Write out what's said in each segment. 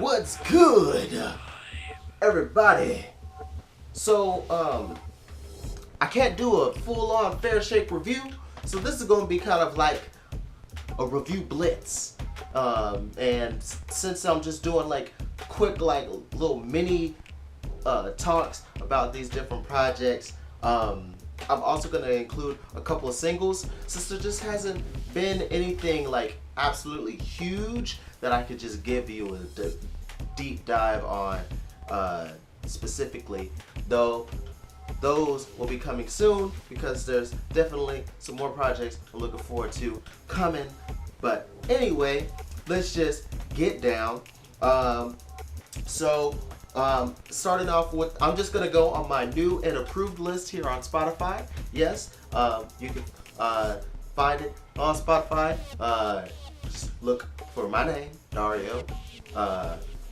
What's good, everybody? So, I can't do a full-on fair shake review, so this is going to be kind of like a review blitz. And since I'm just doing like quick, like little mini talks about these different projects, I'm also going to include a couple of singles, since there just hasn't been anything like absolutely huge that I could just give you a deep dive on specifically, though those will be coming soon because there's definitely some more projects I'm looking forward to coming. But anyway, let's just get down. Starting off with, I'm just gonna go on my new and approved list here on Spotify. Yes, you can find it on Spotify. Just look for my name, Dario.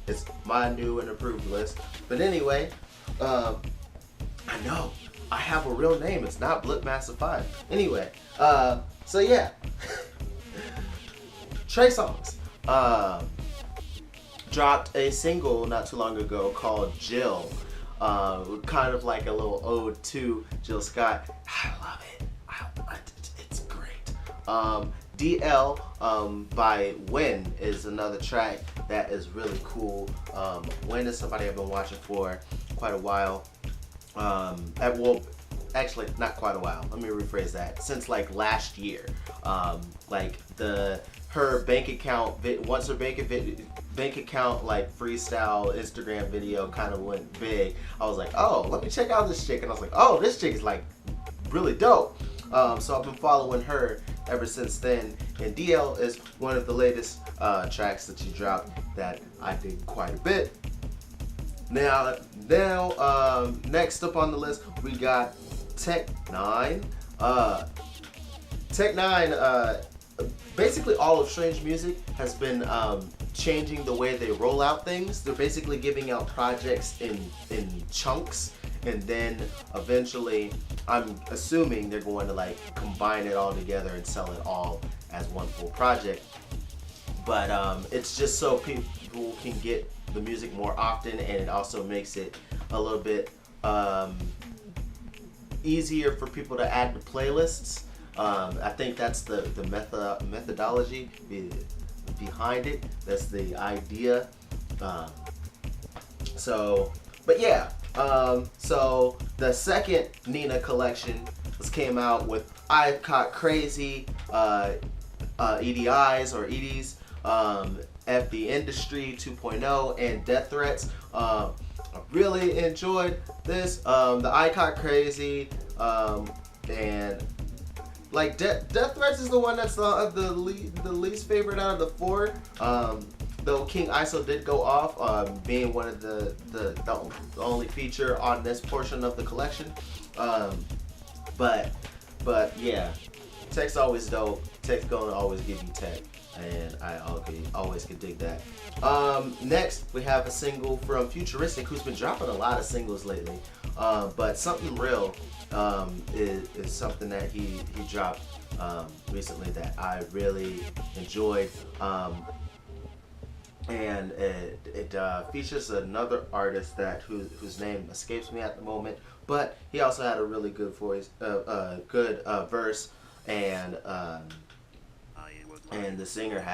It's my new and approved list. But anyway, I know I have a real name. It's not Blitmaster 5. Anyway, so yeah, Trey Songz dropped a single not too long ago called Jill. Kind of like a little ode to Jill Scott. I love it. It's great. DL by Win is another track that is really cool. Win is somebody I've been watching for quite a while. Actually, not quite a while. Let me rephrase that. Since like last year, like her bank account, once her bank account like freestyle Instagram video kind of went big, I was like, oh, let me check out this chick, and I was like, oh, this chick is like really dope. So I've been following her ever since then, and DL is one of the latest tracks that she dropped that I dig quite a bit. Now, next up on the list, we got Tech N9ne. Tech N9ne, basically all of Strange Music has been changing the way they roll out things. They're basically giving out projects in chunks, and then eventually, I'm assuming they're going to like combine it all together and sell it all as one full project. But it's just so people can get the music more often, and it also makes it a little bit easier for people to add to playlists. I think that's the methodology behind it. That's the idea. But yeah. So the second Nina collection came out with I Caught Crazy, EDIs or EDs, F the Industry 2.0, and Death Threats. I really enjoyed this. The I Caught Crazy, and like Death Threats is the one that's the least favorite out of the four. Though King ISO did go off, being one of the only feature on this portion of the collection. But yeah, Tech's always dope. Tech's gonna always give you tech, and I always can dig that. Next, we have a single from Futuristic, who's been dropping a lot of singles lately. But Something Real is something that he dropped recently that I really enjoyed. And it features another artist whose name escapes me at the moment, but he also had a really good voice, good verse, and the singer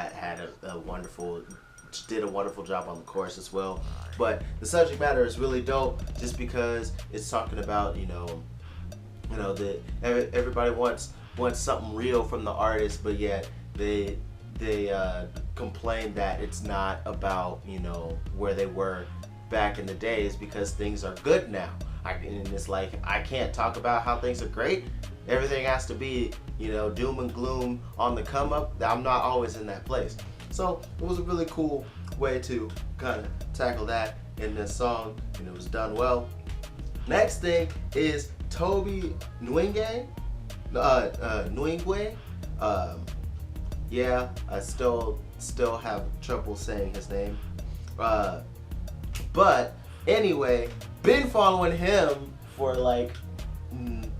did a wonderful job on the chorus as well. But the subject matter is really dope, just because it's talking about that everybody wants something real from the artist, but yet they complain that it's not about where they were back in the days, because things are good now. And it's like, I can't talk about how things are great. Everything has to be doom and gloom on the come up. I'm not always in that place. So it was a really cool way to kind of tackle that in this song, and it was done well. Next thing is Tobe Nwigwe. Yeah, I still have trouble saying his name. But anyway, been following him for like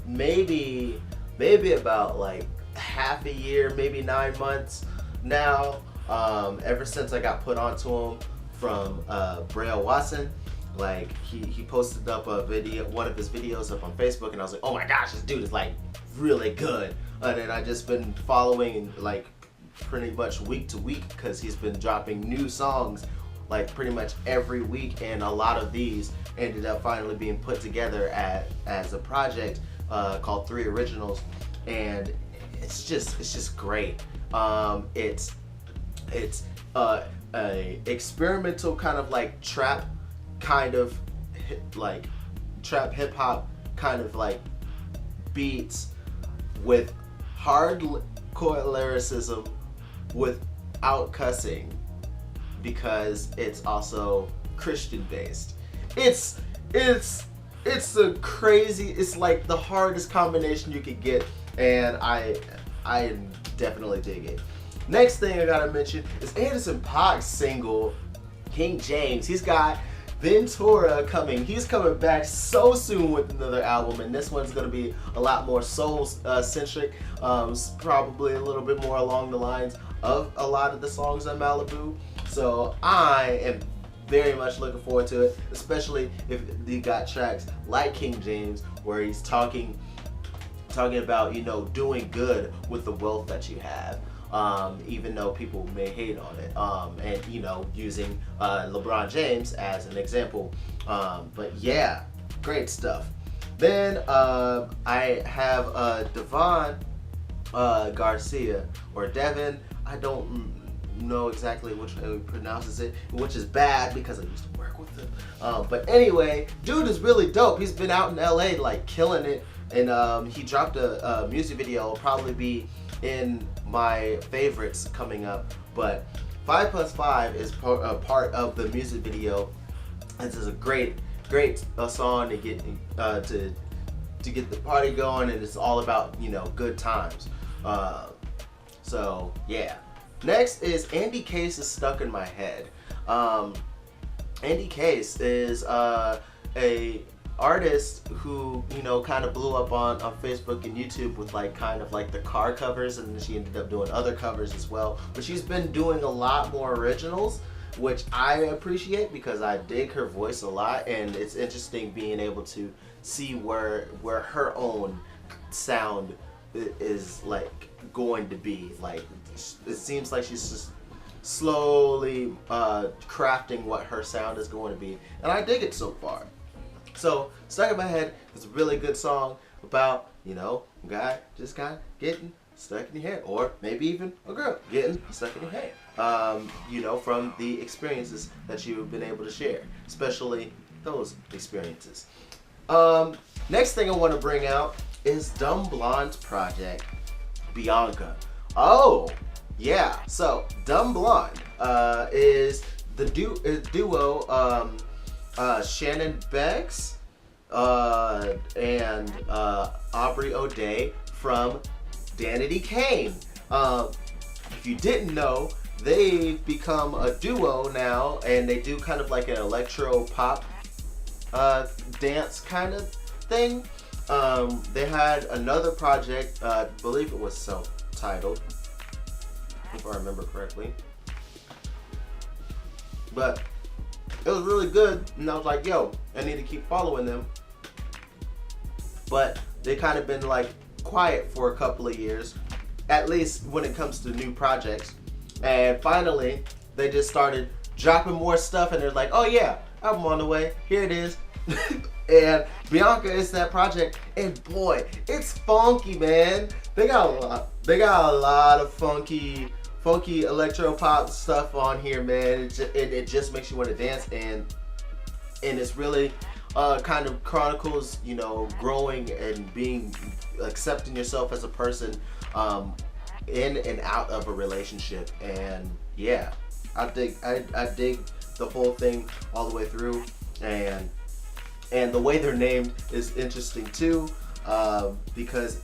maybe about like half a year, maybe 9 months now. Ever since I got put onto him from Braille Watson. Like he posted up a video, one of his videos up on Facebook, and I was like, oh my gosh, this dude is like really good. And then I just been following like pretty much week to week, because he's been dropping new songs like pretty much every week, and a lot of these ended up finally being put together as a project called 3 Originals, and it's just great. It's a experimental kind of like trap kind of like trap hip hop kind of like beats with hardcore lyricism without cussing, because it's also Christian based. It's a crazy, it's like the hardest combination you could get, and I definitely dig it. Next thing I gotta mention is Anderson .Paak's single King James. He's got Ventura coming. He's coming back so soon with another album, and this one's gonna be a lot more soul centric, probably a little bit more along the lines of a lot of the songs on Malibu. So I am very much looking forward to it, especially if he got tracks like King James, where he's talking about, you know, doing good with the wealth that you have. Even though people may hate on it, and you know, using LeBron James as an example, but yeah, great stuff. Then I have Devon Garcia, or Devin, I don't know exactly which way he pronounces it, which is bad because I used to work with him, but anyway, dude is really dope. He's been out in LA like killing it, and he dropped a music video. It'll probably be in my favorites coming up, but 5+5 is part of the music video. This is a great song to get to get the party going, and it's all about, you know, good times. So yeah. Next is Andy Case's Stuck in My Head. Andy Case is a artist who, you know, kind of blew up on Facebook and YouTube with like kind of like the car covers, and then she ended up doing other covers as well. But she's been doing a lot more originals, which I appreciate because I dig her voice a lot, and it's interesting being able to see where her own sound is like going to be. Like, it seems like she's just slowly crafting what her sound is going to be, and I dig it so far. So, Stuck in My Head is a really good song about, you know, a guy just kind of getting stuck in your head, or maybe even a girl getting stuck in your head, you know, from the experiences that you've been able to share, especially those experiences. Next thing I want to bring out is Dumblonde's project, Bianca. Oh, yeah. So, Dumblonde is the duo Shannon Beggs and Aubrey O'Day from Danity Kane. If you didn't know, they've become a duo now, and they do kind of like an electro pop dance kind of thing. They had another project, I believe it was self-titled, if I remember correctly. But it was really good, and I was like, yo, I need to keep following them. But they kind of been like quiet for a couple of years, at least when it comes to new projects. And finally, they just started dropping more stuff, and they're like, oh yeah, album on the way, here it is. And Bianca is that project, and boy, it's funky, man. They got a lot of funky electro pop stuff on here, man. It just makes you want to dance, and it's really kind of chronicles, you know, growing and accepting yourself as a person in and out of a relationship. And yeah, I dig the whole thing all the way through, and the way they're named is interesting too, because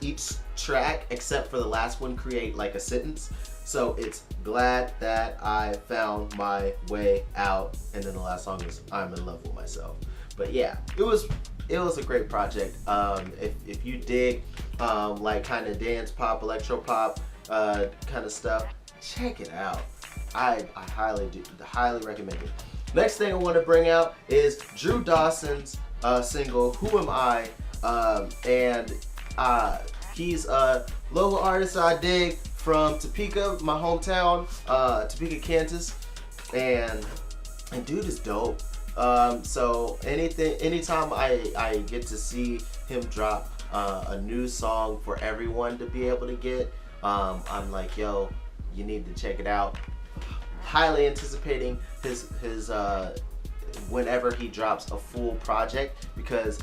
each track, except for the last one, create like a sentence. So it's glad that I found my way out, and then the last song is I'm in love with myself. But yeah, it was a great project. If you dig like kind of dance pop, electro pop kind of stuff, check it out. I highly recommend it. Next thing I want to bring out is Drew Dawson's single "Who Am I," and he's a local artist I dig from Topeka, my hometown, Topeka, Kansas, and dude is dope. So anytime I get to see him drop a new song for everyone to be able to get, I'm like, yo, you need to check it out. Highly anticipating his whenever he drops a full project, because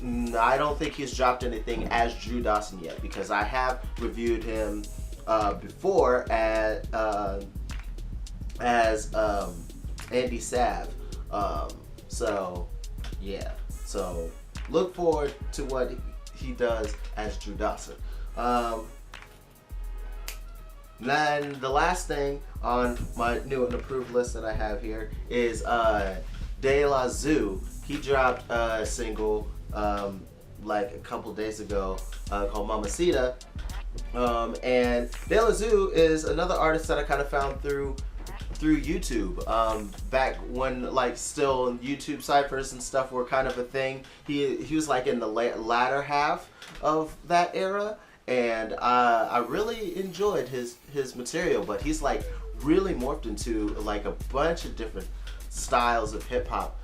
I don't think he's dropped anything as Drew Dawson yet, because I have reviewed him before as Andy Sav. So yeah, so look forward to what he does as Drew Dawson. Then the last thing on my new and approved list that I have here is De La Zoo. He dropped a single like a couple days ago called Mamacita. And De La Zoo is another artist that I kind of found through YouTube, back when like still YouTube ciphers and stuff were kind of a thing. He was like in the latter half of that era, and I really enjoyed his material. But he's like really morphed into like a bunch of different styles of hip hop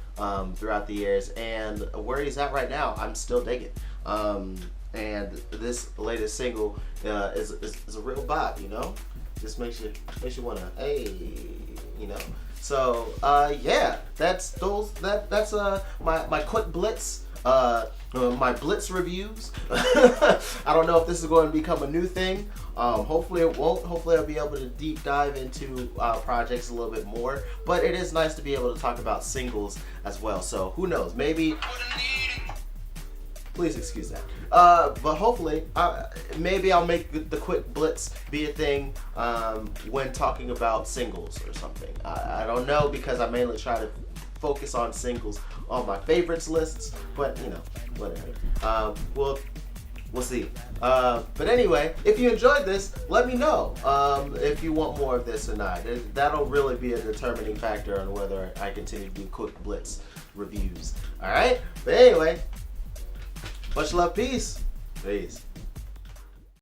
throughout the years, and where he's at right now, I'm still digging. And this latest single is a real bop, you know. Just makes you wanna, hey, you know. So yeah, that's my quick blitz, my blitz reviews. I don't know if this is going to become a new thing. Hopefully it won't. Hopefully I'll be able to deep dive into projects a little bit more. But it is nice to be able to talk about singles as well. So who knows? Maybe. Please excuse that. But hopefully, maybe I'll make the quick blitz be a thing when talking about singles or something. I don't know, because I mainly try to focus on singles on my favorites lists, but you know, whatever. We'll see. But anyway, if you enjoyed this, let me know if you want more of this or not. That'll really be a determining factor on whether I continue to do quick blitz reviews. All right? But anyway, much love, peace. Peace.